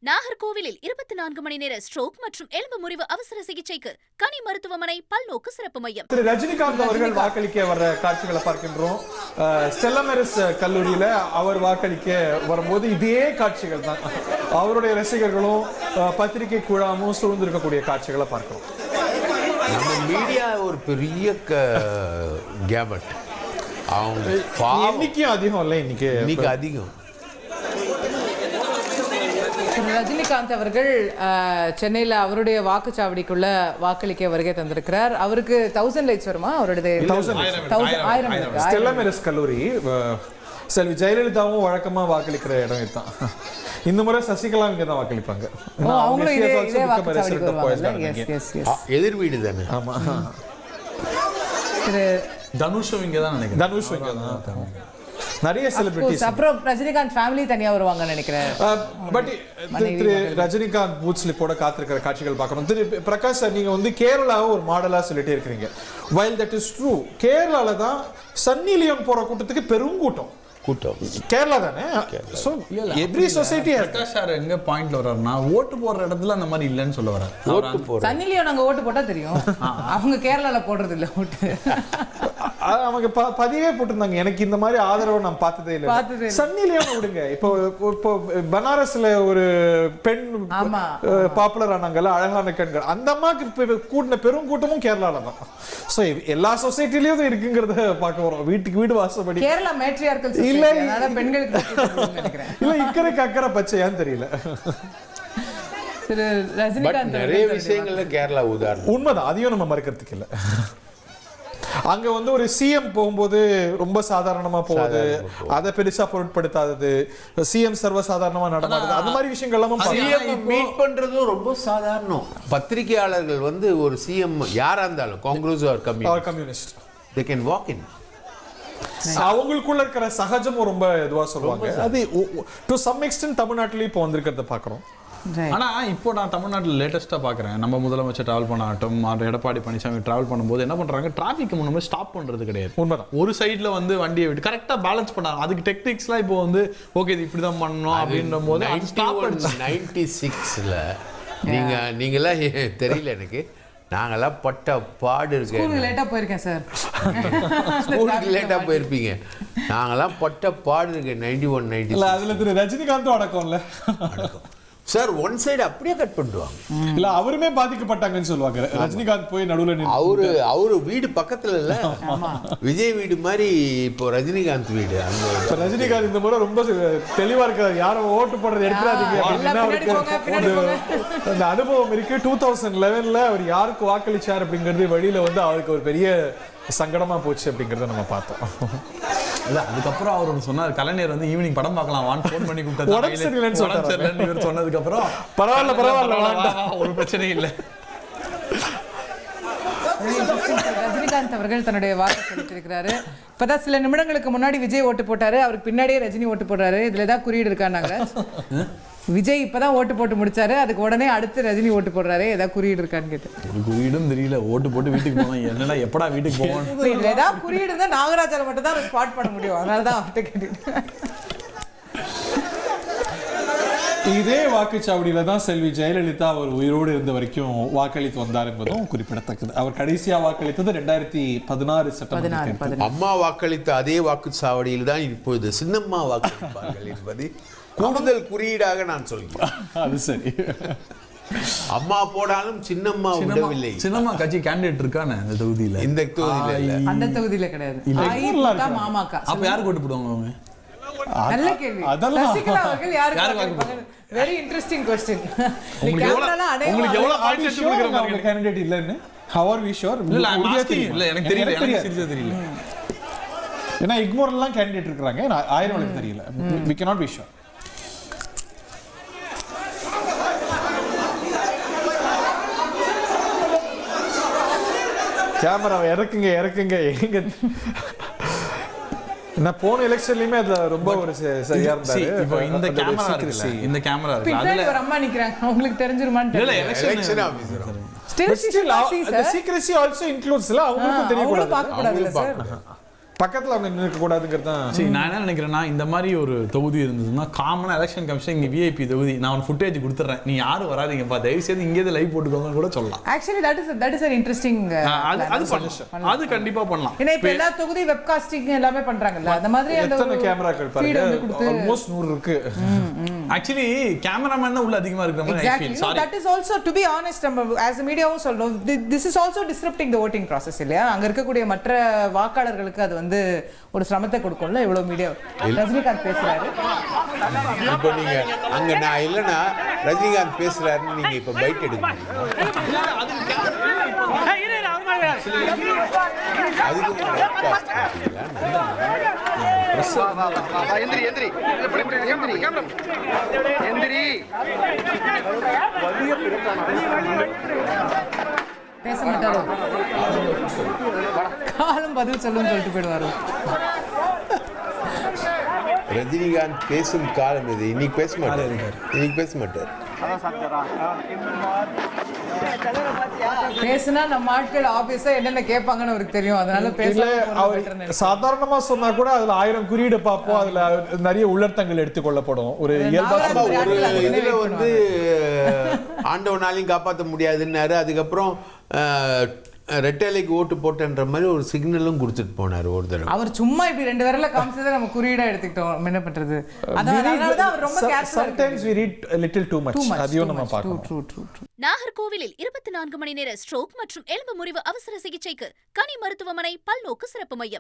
நாகர்கோவிலில் 24 மணி நேர ஸ்ட்ரோக் மற்றும் எலும்பு முறிவு அவசர சிகிச்சைக்கு கனி மருத்துவமனை பல்நோக்கு சிறப்பு மையம். திரு ரஜினிகாந்த் அவர்கள் வாக்களிக்க வர்ற காட்சிகளை பார்க்கின்றோம். ஸ்டெல்லா மேரிஸ் கல்லூரியில அவர் வாக்களிக்க வரும்போது இதே காட்சிகள் தான். அவருடைய ரசிகர்களும் பத்திரிகை குழாமும் சூழ்ந்திருக்கக்கூடிய காட்சிகளை பார்க்கிறோம். நம்ம மீடியா ஒரு பெரிய கேபட். அவங்க இன்னைக்கும் அதிகம் இல்லை, இன்னைக்கு அதிகம். ரஜினிகாந்த் அவர்கள் சென்னையில் அவருடைய வாக்குச்சாவடிக்குள்ள வாக்களிக்க வருகை தந்திருக்கிறார். அவருக்கு 1000 லைட்ஸ் வருமா? அவருடைய 1000 ஸ்டெல்லா மேரிஸ் கல்லூரி செல்வி ஜெயலலிதாவும் வழக்கமா வாக்களிக்கிற இடம் இதுதான். இந்த முறை சசிகலா இங்க தான் வாக்களிப்பாங்க. எதிர் வீடு தானே. ஆமா, தனுஷும் இங்க தான் நினைக்கிறேன். தனுஷும் இங்க தான். நிறைய செலிபிரிட்டிஸ். அப்புறம் ரஜினிகாந்த் ஃபேமிலி தனியா வருவாங்கன்னு நினைக்கிறேன். பட் திரு ரஜினிகாந்த் பூத் ஸ்லிப்போட காத்திருக்கிற காட்சிகள் பார்க்கணும். திரு பிரகாஷ் சார், நீங்க வந்து கேரளாவை ஒரு மாடலா சொல்லிட்டே இருக்கிறீங்க. வைல் தட் இஸ் ட்ரூ, கேரளால தான் சன்னி லியோன் போற கூட்டத்துக்கு பெருங்கூட்டம். கேரளா தானே. So every society Prakash sir எங்க பாயிண்ட்ல வர்றாருன்னா, ஓட்டு போடுற இடத்துல அந்த மாதிரி இல்லைன்னு சொல்ல வர்றாரு. ஓட்டு போடுற சன்னி லியோன் அங்க ஓட்டு போட்டா தெரியும், அவங்க கேரளால போடுறது இல்ல ஓட்டு. அவங்க பதிவே போட்டிருந்தாங்க, எனக்கு இந்த மாதிரி ஆதரவு நான் பார்த்ததே இல்லை. சன்னி லியோன் விடுங்க, இப்போ பனாரஸ்ல ஒரு பெண் பாப்புலர் ஆனாங்கல்ல, அழகான கண்கள், அந்த அம்மாக்கு கூட்டின பெரும் கூட்டமும் கேரளால தான். சோ எல்லா சொசைட்டிலயும் இருக்குங்கிறத பார்க்க வரோம். வீட்டுக்கு வீடு வாசப்படி கேரளா மேட்ரியார்க்கல் இல்ல, பெண்களுக்கு இல்ல இக்கரைக்கு அக்கறை பச்சையான்னு தெரியல. நிறைய விஷயங்கள்ல கேரளா உதாரணம். உண்மைதான், அதையும் நம்ம மறுக்கிறதுக்கு இல்லை. அங்க வந்து ஒரு சிஎம் போகும்போது ரொம்ப சாதாரணமா போகுது, அதை பெருசா பொருட்படுத்தாதது, சிஎம் சர்வசாதாரணமா நடமாடுது, அந்த மாதிரி விஷயங்கள்லாம் மீட் பண்றதும் ரொம்ப சாதாரணம். பத்திரிகையாளர்கள் வந்து ஒரு சிஎம் யாரா இருந்தாலும் Congress or communist, they can walk in. அவங்களுக்குள்ள இருக்கிற சகஜமும் ரொம்ப இதுவா சொல்லுவாங்க. அது டு சம் எக்ஸ்டென்ட் தமிழ்நாட்டிலேயும் இப்போ வந்திருக்கிறத பாக்குறோம். ஆனா இப்போ நான் தமிழ்நாட்டில் லேட்டஸ்டா பாக்குறேன், நம்ம முதலமைச்சர் டிராவல் பண்ணாட்டும், எடப்பாடி பழனிசாமி டிராவல் பண்ணும்போது என்ன பண்றாங்க, டிராபிக் முன்னாடி ஸ்டாப் பண்றது கிடையாது. உண்மைதான். ஒரு சைட்ல வந்து வண்டியை விட்டு கரெக்டா பேலன்ஸ் பண்ணாங்க. அதுக்கு டெக்னிக்ஸ்லாம் இப்போ வந்து ஓகே இது இப்படிதான் பண்ணணும் அப்படின்ற போது 96ல நீங்களாம் தெரியல எனக்கு, நாங்கெல்லாம் பட்ட பாடு இருக்கேன். லேட்டா போயிருக்கேன் சார், ஸ்கூலுக்கு லேட்டா போயிருப்பீங்க. நாங்கெல்லாம் பட்ட பாடு இருக்கேன் 91 90. அதுல திரு ரஜினிகாந்தும் அடக்கம்ல சார், ஒன் சைடு அப்படியே கட் பண்ணுவாங்க. இல்ல அவருமே பாதிக்கப்பட்டாங்கன்னு சொல்லுவாங்க. ரஜினிகாந்த் போய் நடுவுல அவரு வீடு பக்கத்துல இல்ல, விஜய் வீடு மாதிரி இப்போ ரஜினிகாந்த் வீடு. அந்த ரஜினிகாந்த் இந்த முறை ரொம்ப தெளிவா இருக்காரு, யாரும் ஓட்டு போடுறது எடுத்துறாதீங்க அப்படின்னா அவருக்கு அந்த அனுபவம் இருக்கு. 2011ல அவர் யாருக்கு வாக்களிச்சார் அப்படிங்கிறது வெளியில வந்து அவருக்கு ஒரு பெரிய சங்கடமா போச்சு அப்படிங்கறத நம்ம பார்த்தோம். இல்ல அதுக்கப்புறம் அவர் சொன்னார், கலைஞர் வந்து ஈவினிங் படம் பார்க்கலாம் வான்னு ஃபோன் பண்ணி கூப்பிட்டாரு. உடம்பு சரியில்லைன்னு இவர் சொன்னதுக்கு அப்புறம் பரவாயில்ல ஒரு பிரச்சனையும் இல்லை. ரஜினிகாந்த் அவர்கள் தன்னுடைய வாக்கு செலுத்திருக்கிறாரு. இப்பதான் சில நிமிடங்களுக்கு முன்னாடி விஜய் ஓட்டு போட்டாரு, அவருக்கு பின்னாடியே ரஜினி ஓட்டு போடுறாரு. இதுல ஏதாவது குறியீடு இருக்காங்க? விஜய் இப்பதான் ஓட்டு போட்டு முடிச்சாரு, அதுக்கு உடனே அடுத்து ரஜினி ஓட்டு போடுறாரு, ஏதாவது குறியீடு இருக்கான்னு கேட்டு. ஒரு குறியீடும் தெரியல, ஓட்டு போட்டு வீட்டுக்கு போவோம். என்னடா எப்படா வீட்டுக்கு போவோம்? இதுல ஏதாவது குறியீடு இருந்தா நாகராஜால மட்டும் தான் ஸ்பாட் பண்ண முடியும், அதனாலதான் அவர்கிட்ட கேட்டு. இதே வாக்குச்சாவடியில தான் செல்வி ஜெயலலிதா அவர் உயிரோடு இருந்த வரைக்கும் வாக்களித்து வந்தார் என்பதும் குறிப்பிடத்தக்கது. அவர் கடைசியா வாக்களித்தது 2016 சட்டமன்ற. அம்மா வாக்களித்த அதே வாக்குச்சாவடியில் தான் இப்பொழுது சின்னம்மா வாக்களிப்பார்கள் என்பது கூடுதல் குறியீடாக நான் சொல்கிறேன். அது சரி, அம்மா போடாலும் சின்னம்மா விடவில்லை. சின்னம்மா கட்சி கேண்டிடேட் இருக்கானே இந்த தொகுதியில? இந்த தொகுதியில, அந்த தொகுதியில கிடையாது. மாமாக்கா. அப்ப யாருக்கு ஓட்டு போடுவாங்க அவங்க? நல்ல கேள்வி. சசிகலா அவர்கள் யாருக்கு? Very interesting question. உங்களுக்கு எவ்வளவு பாயிண்ட் கொடுக்கறாங்க கேண்டிடேட் இல்லன்னு? how are we sure? இல்ல எனக்கு தெரியல, எனக்கு சீரியஸா தெரியல. ஏன்னா இக்மோர்லாம் கேண்டிடேட் இருக்காங்க, 1000 எனக்கு தெரியல. we cannot be sure. Camera இறக்குங்க எங்க நான் போன எலெக்ஷன்லயுமே அதுல ரொம்ப ஒரு சரியா இருந்தாரு. இப்போ இந்த கேமரா இருக்குல்ல, இந்த கேமரா இருக்கு, அதுல ஒரு அம்மா நிக்கறாங்க, உங்களுக்கு தெரிஞ்சிருமான்னு இல்ல election officer. still the secrecy also includes la அவங்களுக்கு தெரிய கூடாது, பார்க்க கூடாது சார். பக்கத்துல அவங்க நிற்க கூடாதுங்கிறது தான். சரி, நான் என்ன நினைக்கிறேன்னா, இந்த மாதிரி ஒரு தொகுதி இருந்ததுன்னா காமனா எலெக்ஷன் கமிஷன் இங்க விஐபி தொகுதி நான் ஒரு ஃபுட்டேஜ் கொடுத்துறேன், நீ யாரும் வராதீங்கப்பா, தயவு செய்து இங்கே லைவ் போட்டுக்கோங்கன்னு கூட சொல்லலாம். Actually that is an interesting அது பண்ணலாம், அது கண்டிப்பா பண்ணலாம். ஏன்னா இப்ப எல்லா தொகுதி வெப்காஸ்டிங் எல்லாமே பண்றாங்கல்ல, அந்த மாதிரி அந்த எத்தனை கேமராக்கள் பாருங்க, ஆல்மோஸ்ட் 100 இருக்கு. ஆக்சுவலி கேமராமேன் தான் உள்ள அதிகமா இருக்கிற மாதிரி I feel. Sorry. That is also, to be honest, as a media also this is also disrupting the voting process இல்லையா? அங்க இருக்கக்கூடிய மற்ற வாக்காளர்களுக்கு அது வந்து ஒரு சிரமத்தை கொடுக்கும்ல. இவ்வளவு மீடியா ரஜினிகாந்த் பேசுறாரு, இப்போ நீங்க அங்க நான் இல்லைன்னா ரஜினிகாந்த் பேசுறாருன்னு நீங்க இப்ப பைட் எடுக்க பேச மாட்டாரோ, காலம் பதில் சொல்லுன்னு சொல்லிட்டு போயிடுவாரு. ரஜினிகாந்த் பேசும் காலம் இது. இன்னைக்கு பேச மாட்டார், இன்னைக்கு பேச மாட்டார். பேசுனா நம்ம ஆட்கள் ஆபீஸா என்னென்ன கேட்பாங்கன்னு அவருக்கு தெரியும், அதனால பேச சாதாரணமா சொன்னா கூட அதுல 1000 குறியீடு பார்ப்போம், அதுல நிறைய உள்ளர்த்தங்கள் எடுத்துக்கொள்ளப்படும். ஒரு இயல்பா ஒரு இதுல வந்து ஆண்டவனாலையும் காப்பாற்ற முடியாதுன்னாரு. அதுக்கப்புறம் ரெட்டலைக்கு ஓட்டு போட்டன்ற மாதிரி ஒரு சிக்னலும் கொடுத்துட்டு போனார் ஒரு தடவை. அவர் சும்மா இப்படி 2 விரல காமிச்சதை நம்ம குறியீடா எடுத்துக்கிட்டோம். என்ன பண்றது, அதனாலதான் அவர் ரொம்ப கேர்ஃபுல்லா. sometimes we read a little too much. அதையும் நம்ம பார்க்கணும். True. நாகர்கோவிலில் 24 மணி நேர ஸ்ட்ரோக் மற்றும் எலும்பு முறிவு அவசர சிகிச்சைக்கு கனி மருத்துவமனை பல்நோக்கு சிறப்பு மையம்.